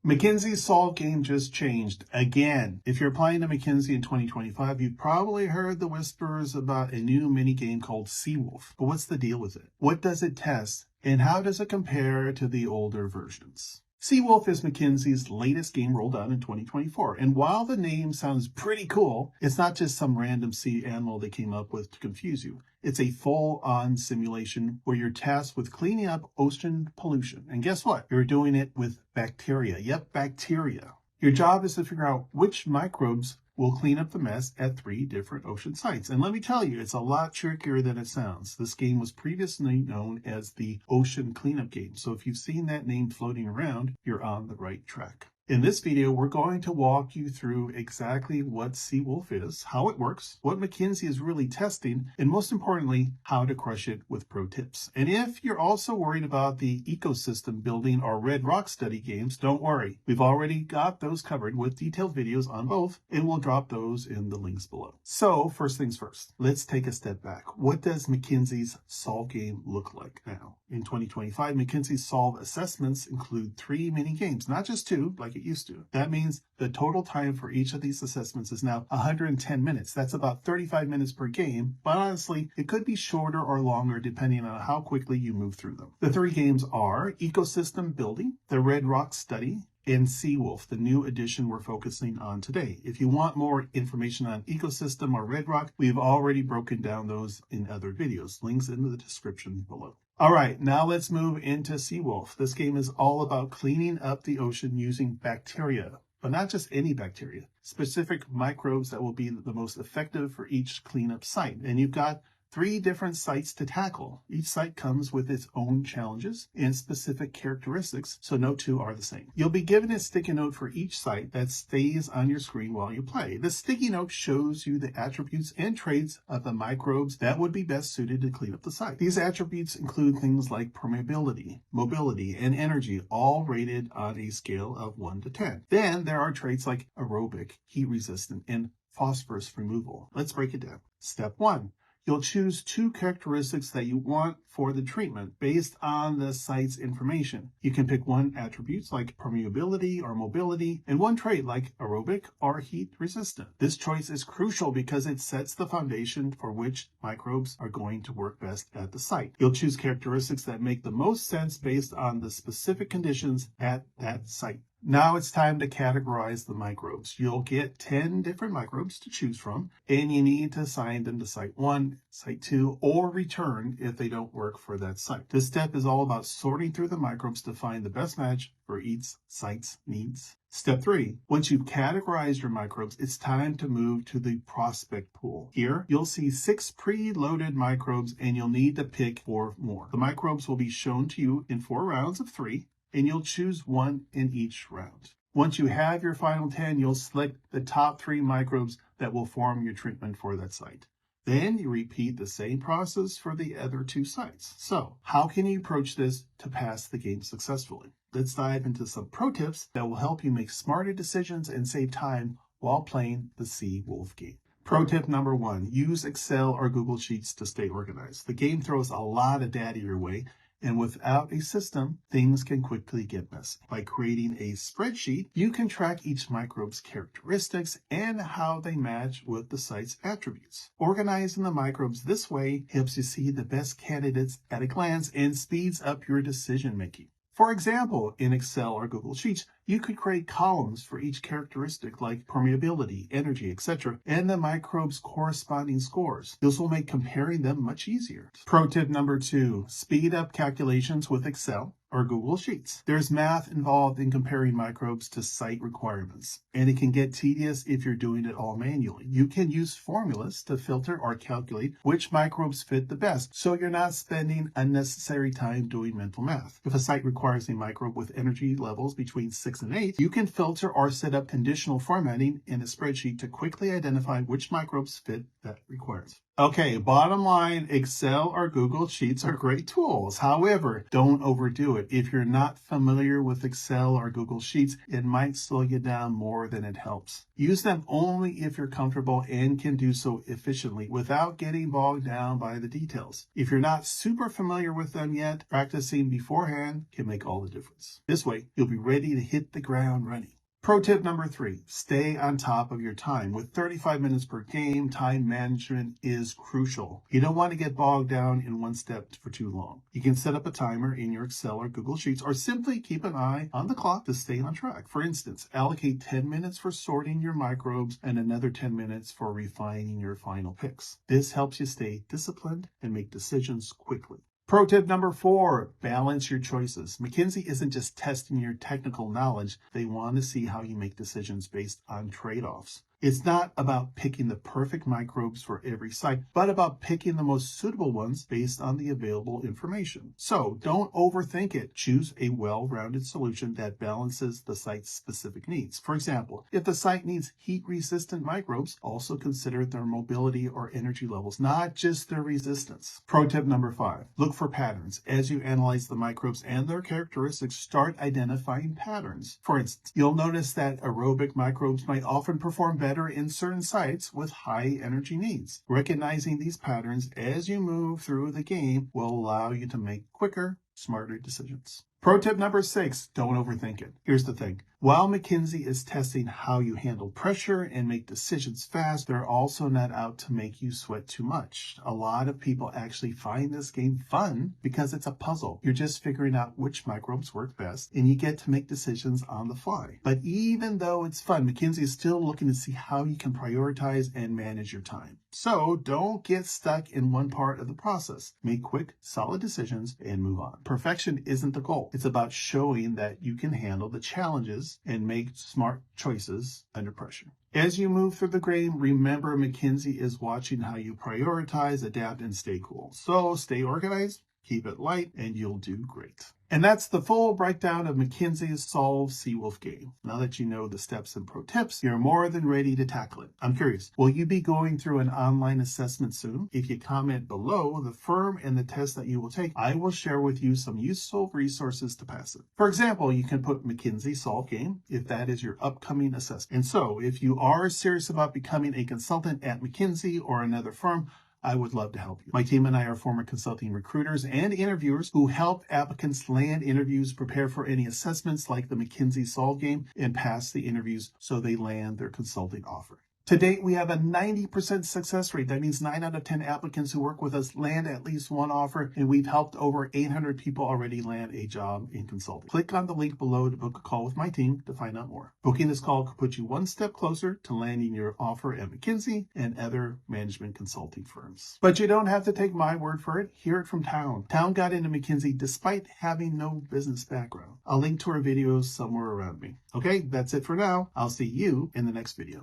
McKinsey's solve game just changed again. If you're applying to McKinsey in 2025, you've probably heard the whispers about a new mini game called Seawolf. But what's the deal with it? What does it test? And how does it compare to the older versions? Seawolf is McKinsey's latest game rolled out in 2024. And while the name sounds pretty cool, it's not just some random sea animal they came up with to confuse you. It's a full-on simulation where you're tasked with cleaning up ocean pollution. And guess what? You're doing it with bacteria. Yep, bacteria. Your job is to figure out which microbes will clean up the mess at 3 different ocean sites. And let me tell you, it's a lot trickier than it sounds. This game was previously known as the Ocean Cleanup Game. So if you've seen that name floating around, you're on the right track. In this video, we're going to walk you through exactly what Seawolf is, how it works, what McKinsey is really testing, and most importantly, how to crush it with pro tips. And if you're also worried about the ecosystem building or red rock study games, don't worry. We've already got those covered with detailed videos on both, and we'll drop those in the links below. So first things first, let's take a step back. What does McKinsey's solve game look like now? In 2025, McKinsey's solve assessments include 3 mini games, not just 2 like it used to. That means the total time for each of these assessments is now 110 minutes. That's about 35 minutes per game, but honestly, it could be shorter or longer depending on how quickly you move through them. The 3 games are Ecosystem Building, the Red Rock Study, and Seawolf, the new edition we're focusing on today. If you want more information on ecosystem or red rock, we've already broken down those in other videos. Links in the description below. All right, now let's move into Seawolf. This game is all about cleaning up the ocean using bacteria, but not just any bacteria, specific microbes that will be the most effective for each cleanup site. And you've got 3 different sites to tackle. Each site comes with its own challenges and specific characteristics, so no 2 are the same. You'll be given a sticky note for each site that stays on your screen while you play. The sticky note shows you the attributes and traits of the microbes that would be best suited to clean up the site. These attributes include things like permeability, mobility, and energy, all rated on a scale of 1 to 10. Then there are traits like aerobic, heat resistant, and phosphorus removal. Let's break it down. Step 1. You'll choose 2 characteristics that you want for the treatment based on the site's information. You can pick 1 attribute like permeability or mobility and 1 trait like aerobic or heat resistant. This choice is crucial because it sets the foundation for which microbes are going to work best at the site. You'll choose characteristics that make the most sense based on the specific conditions at that site. Now it's time to categorize the microbes. You'll get 10 different microbes to choose from, and you need to assign them to site 1, site 2, or return if they don't work for that site. This step is all about sorting through the microbes to find the best match for each site's needs. Step 3. Once you've categorized your microbes, it's time to move to the prospect pool. Here, you'll see 6 pre-loaded microbes, and you'll need to pick 4 more. The microbes will be shown to you in 4 rounds of 3. And you'll choose 1 in each round. Once you have your final 10, you'll select the top 3 microbes that will form your treatment for that site. Then you repeat the same process for the other 2 sites. So, how can you approach this to pass the game successfully? Let's dive into some pro tips that will help you make smarter decisions and save time while playing the Seawolf game. Pro tip number 1, use Excel or Google Sheets to stay organized. The game throws a lot of data your way, and without a system, things can quickly get messy. By creating a spreadsheet, you can track each microbe's characteristics and how they match with the site's attributes. Organizing the microbes this way helps you see the best candidates at a glance and speeds up your decision making. For example, in Excel or Google Sheets, you could create columns for each characteristic like permeability, energy, etc., and the microbe's corresponding scores. This will make comparing them much easier. Pro tip number 2, speed up calculations with Excel or Google Sheets. There's math involved in comparing microbes to site requirements, and it can get tedious if you're doing it all manually. You can use formulas to filter or calculate which microbes fit the best, so you're not spending unnecessary time doing mental math. If a site requires a microbe with energy levels between 6 and 8, you can filter or set up conditional formatting in a spreadsheet to quickly identify which microbes fit that requirement. Okay, bottom line, Excel or Google Sheets are great tools. However, don't overdo it. If you're not familiar with Excel or Google Sheets, it might slow you down more than it helps. Use them only if you're comfortable and can do so efficiently without getting bogged down by the details. If you're not super familiar with them yet, practicing beforehand can make all the difference. This way, you'll be ready to hit the ground running. Pro tip number 3, stay on top of your time. With 35 minutes per game, time management is crucial. You don't want to get bogged down in one step for too long. You can set up a timer in your Excel or Google Sheets, or simply keep an eye on the clock to stay on track. For instance, allocate 10 minutes for sorting your microbes and another 10 minutes for refining your final picks. This helps you stay disciplined and make decisions quickly. Pro tip number 4, balance your choices. McKinsey isn't just testing your technical knowledge. They want to see how you make decisions based on trade-offs. It's not about picking the perfect microbes for every site, but about picking the most suitable ones based on the available information. So don't overthink it. Choose a well-rounded solution that balances the site's specific needs. For example, if the site needs heat-resistant microbes, also consider their mobility or energy levels, not just their resistance. Pro tip number 5, look for patterns. As you analyze the microbes and their characteristics, start identifying patterns. For instance, you'll notice that aerobic microbes might often perform better in certain sites with high energy needs. Recognizing these patterns as you move through the game will allow you to make quicker, smarter decisions. Pro tip number 6, don't overthink it. Here's the thing. While McKinsey is testing how you handle pressure and make decisions fast, they're also not out to make you sweat too much. A lot of people actually find this game fun because it's a puzzle. You're just figuring out which microbes work best, and you get to make decisions on the fly. But even though it's fun, McKinsey is still looking to see how you can prioritize and manage your time. So don't get stuck in one part of the process. Make quick, solid decisions and move on. Perfection isn't the goal. It's about showing that you can handle the challenges and make smart choices under pressure. As you move through the game, remember McKinsey is watching how you prioritize, adapt, and stay cool. So stay organized, keep it light, and you'll do great. And that's the full breakdown of McKinsey's Solve Seawolf game. Now that you know the steps and pro tips, you're more than ready to tackle it. I'm curious, will you be going through an online assessment soon? If you comment below the firm and the test that you will take, I will share with you some useful resources to pass it. For example, you can put McKinsey Solve game if that is your upcoming assessment. And so if you are serious about becoming a consultant at McKinsey or another firm, I would love to help you. My team and I are former consulting recruiters and interviewers who help applicants land interviews, prepare for any assessments like the McKinsey Solve game, and pass the interviews so they land their consulting offer. To date, we have a 90% success rate. That means 9 out of 10 applicants who work with us land at least one offer, and we've helped over 800 people already land a job in consulting. Click on the link below to book a call with my team to find out more. Booking this call could put you one step closer to landing your offer at McKinsey and other management consulting firms. But you don't have to take my word for it. Hear it from Town. Town got into McKinsey despite having no business background. I'll link to her videos somewhere around me. Okay, that's it for now. I'll see you in the next video.